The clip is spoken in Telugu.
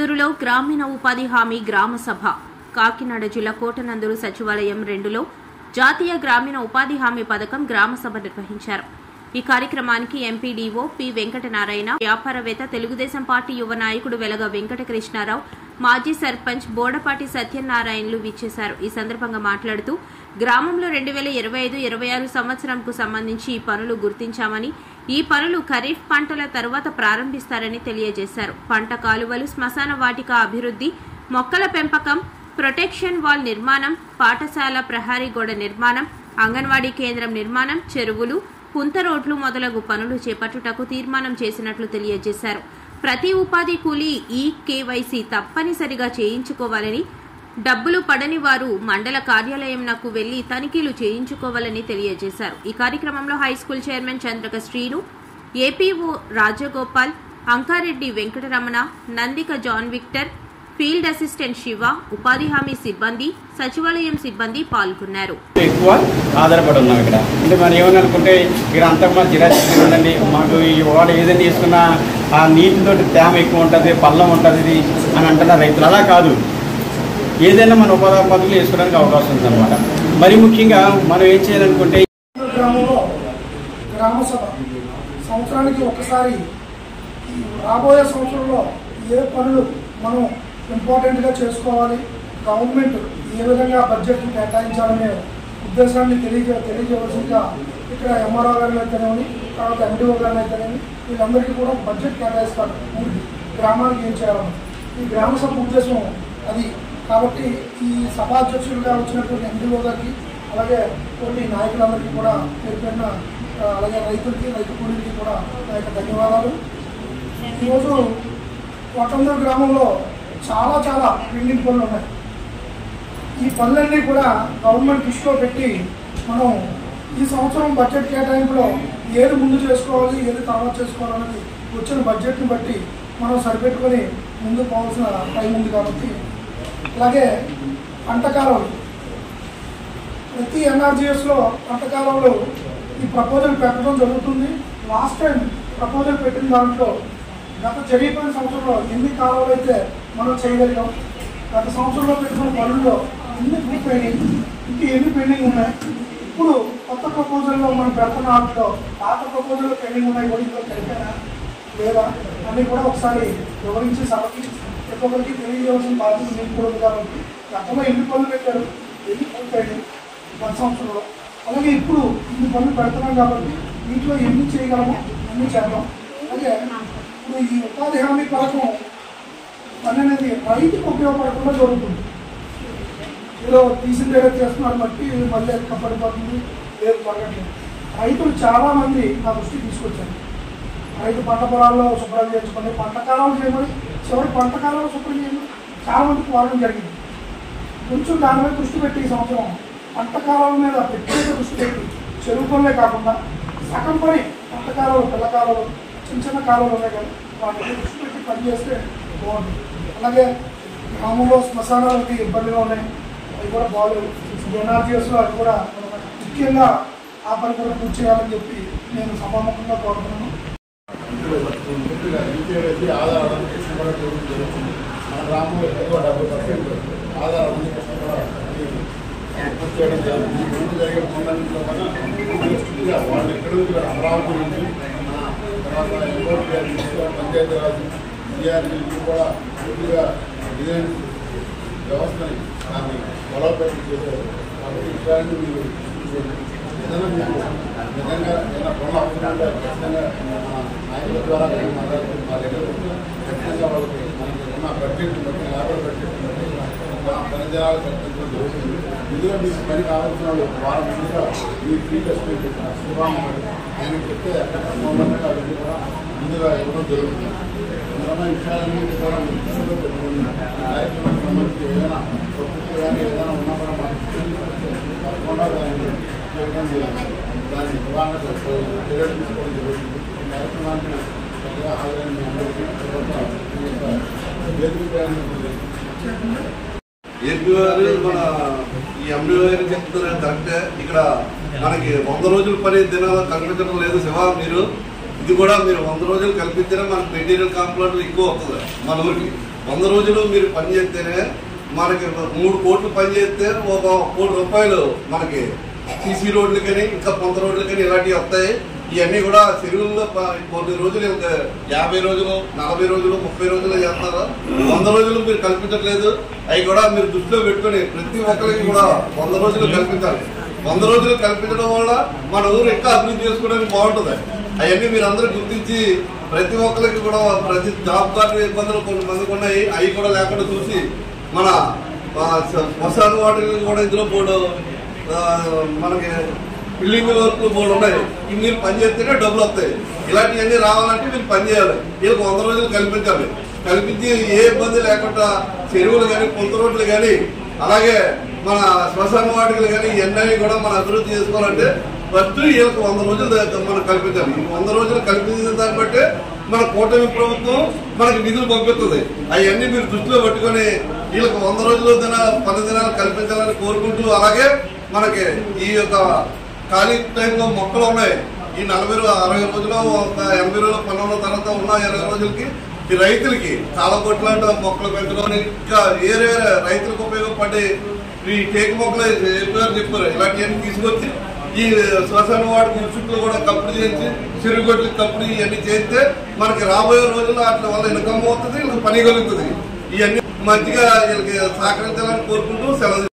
కోటనందూరులో గ్రామీణ ఉపాధి హామీ గ్రామ సభ. కాకినాడ జిల్లా కోటనందూరు సచివాలయం 2లో జాతీయ గ్రామీణ ఉపాధి హామీ పథకం గ్రామ సభ నిర్వహించారు. ఈ కార్యక్రమానికి ఎంపీడీఓ పి వెంకటనారాయణ, వ్యాపారవేత్త, తెలుగుదేశం పార్టీ యువ నాయకుడు వెలగ వెంకటకృష్ణారావు, మాజీ సర్పంచ్ బోడపాటి సత్యనారాయణలు విచ్చేశారు. ఈ సందర్భంగా మాట్లాడుతూ గ్రామంలో 2025-26 సంవత్సరంకు సంబంధించి ఈ పనులు గుర్తించామని, ఈ పనులు ఖరీఫ్ పంటల తర్వాత ప్రారంభిస్తారని తెలియజేశారు. పంట కాలువలు, శ్మశాన వాటిక అభివృద్ధి, మొక్కల పెంపకం, ప్రొటెక్షన్ వాల్ నిర్మాణం, పాఠశాల ప్రహరీ గోడ నిర్మాణం, అంగన్వాడీ కేంద్రం నిర్మాణం, చెరువులు, పుంత రోడ్లు మొదలగు పనులు చేపట్టుటకు తీర్మానం చేసినట్లు తెలియజేశారు. ప్రతి ఉపాధి కూలీ కేవైసీ తప్పనిసరిగా చేయించుకోవాలని, డబ్బులు పడని వారు మండల కార్యాలయంనకు వెళ్లి తనిఖీలు చేయించుకోవాలని తెలియజేశారు. ఈ కార్యక్రమంలో high school chairman Chandraka Srinu, APO Rajagopal, Ankareddy Venkataramana, Nandika John Victor, field assistant Siva, ఉపాధి హామీ సిబ్బంది, సచివాలయం సిబ్బంది పాల్గొన్నారు. ఎక్కువ ఆధారపడి ఉన్నాం ఇక్కడ. అంటే మనం ఏమని అనుకుంటే ఇక్కడ అంతకుముందు జిరాక్స్ ఉందండి, మాకు ఈ వాడు ఏదైనా తీసుకున్నా ఆ నీటితో తేమ ఎక్కువ ఉంటుంది, పల్లం ఉంటుంది అని అంటున్నారు రైతులు. అలా కాదు, ఏదైనా మన ఉపాధి పద్ధతులు వేసుకోవడానికి అవకాశం ఉంది అనమాట. మరి ముఖ్యంగా మనం ఏం చేయాలనుకుంటే గ్రామంలో గ్రామ సభ సంవత్సరానికి ఒకసారి రాబోయే సంవత్సరంలో ఏ పనులు మనం ఇంపార్టెంట్గా చేసుకోవాలి, గవర్నమెంట్ ఏ విధంగా బడ్జెట్ని కేటాయించాలనే ఉద్దేశాన్ని తెలియజేయవలసిందిగా ఇక్కడ ఎంఆర్ఓ గారిని అయితేనేమి, తర్వాత ఎండిఓ గారిని అయితేనేమి, వీళ్ళందరికీ కూడా బడ్జెట్ కేటాయిస్తారు. గ్రామానికి ఏం చేయాలని ఈ గ్రామ సభ ఉద్దేశం అది. కాబట్టి ఈ సభాధ్యక్షులుగా వచ్చినటువంటి ఎండిఓ గారికి, అలాగే కొన్ని నాయకులందరికీ కూడా పేరుపేరున, అలాగే రైతులకి, రైతు కూలీలకి కూడా నా యొక్క ధన్యవాదాలు. ఈరోజు కోటనందూరు గ్రామంలో చాలా పెండింగ్ పనులు ఉన్నాయి. ఈ పనులన్నీ కూడా గవర్నమెంట్ దృష్టిలో పెట్టి మనం ఈ సంవత్సరం బడ్జెట్ కేటాయింపులో ఏది ముందు చేసుకోవాలి, ఏది తర్వాత చేసుకోవాలన్నది వచ్చిన బడ్జెట్ని బట్టి మనం సరిపెట్టుకొని ముందుకు పోవాల్సిన టైం ఉంది. కాబట్టి అలాగే పంటకాలంలో ప్రతి ఎన్ఆర్జీఎస్లో పంటకాలంలో ఈ ప్రపోజల్ పెట్టడం జరుగుతుంది. లాస్ట్ టైం ప్రపోజల్ పెట్టిన దాంట్లో గత జరిగిపోయిన సంవత్సరంలో ఎన్ని కాలాలు అయితే మనం చేయగలిగాం, గత సంవత్సరంలో పెట్టిన పనుల్లో ఎన్ని పూర్తయినాయి, ఇంకా ఎన్ని పెండింగ్ ఉన్నాయి, ఇప్పుడు కొత్త ప్రపోజల్లో మనం పెడుతున్న వాటిలో పాత ప్రపోజల్లో పెండింగ్ ఉన్నాయి కూడా ఇంట్లో కలిపారా లేదా అన్నీ కూడా ఒకసారి వివరించి సభకి ఒక్కొక్కరికి తెలియజేయాల్సిన బాధ్యత మీకు కూడా ఉంది. కాబట్టి గతంలో ఎన్ని పనులు పెట్టారు, ఎన్ని పూర్తయినాయి గత సంవత్సరంలో, అలాగే ఇప్పుడు ఇన్ని పనులు పెడుతున్నాం కాబట్టి వీటిలో ఎన్ని చేయగలమో అన్నీ చేద్దాం. అలాగే ఇప్పుడు ఈ ఉపాధి హామీ పథకం పని అనేది రైతుకు ఉపయోగపడకుండా జరుగుతుంది. ఏదో తీసిన దగ్గర చేస్తున్నారు బట్టి మళ్ళీ కప్పడిపోతుంది, లేదు జరగట్లేదు. రైతులు చాలామంది నా దృష్టికి తీసుకొచ్చారు. రైతు పంట పొలాల్లో శుభ్రం చేసుకొని పంట కాలాలు చేయమని, చివరి పంట కాలంలో శుభ్రం చేయమని చాలామందికి వాడడం జరిగింది. కొంచెం దాని మీద దృష్టి పెట్టి ఈ సంవత్సరం పంట కాలాల మీద ప్రత్యేక దృష్టి పెట్టి చెరువు పనులే కాకుండా సగం పని పంట కాలాలు, పిల్ల కాలాలు, చిన్న కాలాలు ఉన్నాయి కదా, వాటిని దృష్టి పెట్టి పనిచేస్తే బాగుంటుంది. అలాగే గ్రామంలో శ్మశానాలకి ఇబ్బందిగా ఉన్నాయి, అవి కూడా బాగోలేవు. ఎన్ఆర్జీఎస్లో అది కూడా ముఖ్యంగా ఆ పని కూడా పూర్తి చేయాలని చెప్పి నేను సభాముఖంగా కోరుతున్నాను. మన గ్రామంలో ఎక్కువ 70% ఆధార పూర్తి చేయడం జరుగుతుంది. ముందు జరిగే పనులన్నింటిలో కన్నా పూర్తిగా వాళ్ళు ఎక్కడి నుంచి అమరావతి నుంచి తర్వాత ఎంఓపీ పంచాయతీ రాజ్ సిఆర్జీకి కూడా పూర్తిగా డిజైన్ వ్యవస్థని దాన్ని బలోపేతం చేశారు. కాబట్టి విషయాన్ని మీరు ఏదైనా మీకు నిజంగా ఏదైనా పనులు అవసరం ఉంటే ఖచ్చితంగా మన నాయకుల ద్వారా మా దగ్గర ఖచ్చితంగా వాళ్ళకి మనకి ఉన్న బడ్జెట్ని బట్టి, లేబర్ బడ్జెట్ని బట్టి పని జనాలు కల్పించడం జరుగుతుంది. ఇందులో మీకు పని కావాల్సిన వాళ్ళు వారం ముందుగా ఈ ఫ్రీ టెస్ట్ శుభామని ఆయన చెప్తే అక్కడ అవన్నీ కూడా ముందుగా ఇవ్వడం జరుగుతుంది. అందువల్ల విషయాలన్నీ కూడా దృష్టిలో పెట్టుకుని కార్యక్రమానికి సంబంధించి ఏదైనా ప్రభుత్వం కానీ ఏదైనా ఉన్నా కూడా తప్పకుండా దాన్ని దాన్ని నివారణ చర్యలు తీసుకోవడం జరుగుతుంది. ఈ కార్యక్రమానికి చక్కగా హాజరైన మీ అందరికీ ఏపీ వారు మన ఈ ఎండి గారు చెప్తున్నారు కరెక్టే. ఇక్కడ మనకి 100 రోజుల పని దినాలు కల్పించడం లేదు శివ. మీరు ఇది కూడా మీరు 100 రోజులు కల్పించినా మనకు మెటీరియల్ కాంప్లైంట్లు ఎక్కువ అవుతుంది మన ఊరికి. 100 రోజులు మీరు పని చేస్తేనే మనకి 3 కోట్లు పని చేస్తే 1 కోటి రూపాయలు మనకి సీసీ రోడ్లు కానీ ఇంకా పొంత రోడ్లు కానీ ఇలాంటివి వస్తాయి. ఇవన్నీ కూడా చెరువుల్లో కొన్ని రోజులు 50 రోజులు 40 రోజులు 30 రోజులు చేస్తారు. 100 రోజులు మీరు కల్పించట్లేదు. అవి కూడా మీరు దృష్టిలో పెట్టుకుని ప్రతి ఒక్కరికి కూడా 100 రోజులు కల్పించాలి. 100 రోజులు కల్పించడం వల్ల మన ఊరు ఇంకా అభివృద్ధి చేసుకోవడానికి బాగుంటుంది. అవన్నీ మీరు అందరూ గుర్తించి ప్రతి ఒక్కరికి కూడా ప్రతి జాబ్ కార్డు ఇబ్బందులు కొంతమందికి ఉన్నాయి. అవి కూడా లేకుండా చూసి మన శ్మశాన వాటికి కూడా ఇందులో బోర్డు మనకి బిల్డింగ్ వర్క్ బోర్డు ఉన్నాయి. ఇవి మీరు పని చేస్తేనే డబ్బులు వస్తాయి. ఇలాంటివన్నీ రావాలంటే మీరు పని చేయాలి. వీళ్ళకి 100 రోజులు కల్పించాలి. కల్పించి ఏ ఇబ్బంది లేకుండా చెరువులు కానీ పొంత రోడ్లు కానీ అలాగే మన శ్మశాన వాటికలు కానీ ఇవన్నీ కూడా మనం అభివృద్ధి చేసుకోవాలంటే ఫస్ట్ వీళ్ళకి 100 రోజులు మనం కల్పించాలి. 100 రోజులు కల్పించిన దాన్ని బట్టి మన కూటమి ప్రభుత్వం మనకి నిధులు పంపిస్తుంది. అవన్నీ మీరు దృష్టిలో పెట్టుకుని వీళ్ళకి 100 రోజులు 10 దినాలు కల్పించాలని కోరుకుంటూ అలాగే మనకి ఈ యొక్క ఖాళీ టైంలో మొక్కలు ఉన్నాయి. ఈ 60 రోజులు 80 రోజులు 12 తర్వాత ఉన్న 20 రోజులకి ఈ రైతులకి చాలా కొట్లాంటి మొక్కలు పెంచడం ఇంకా వేరే రైతులకు ఉపయోగపడే ఈ టేకు మొక్కలు చెప్పారు. ఇలాంటివన్నీ తీసుకొచ్చి ఈ శ్మశాన వాటికి చుట్టూ కూడా కప్పుడు చేయించి చెరుగొడ్లకి కప్పుడు ఇవన్నీ చేస్తే మనకి రాబోయే రోజుల్లో వాటి వల్ల ఇన్కమ్ అవుతుంది, పని కలుగుతుంది. ఇవన్నీ మంచిగా వీళ్ళకి సహకరించాలని కోరుకుంటూ సెలవు.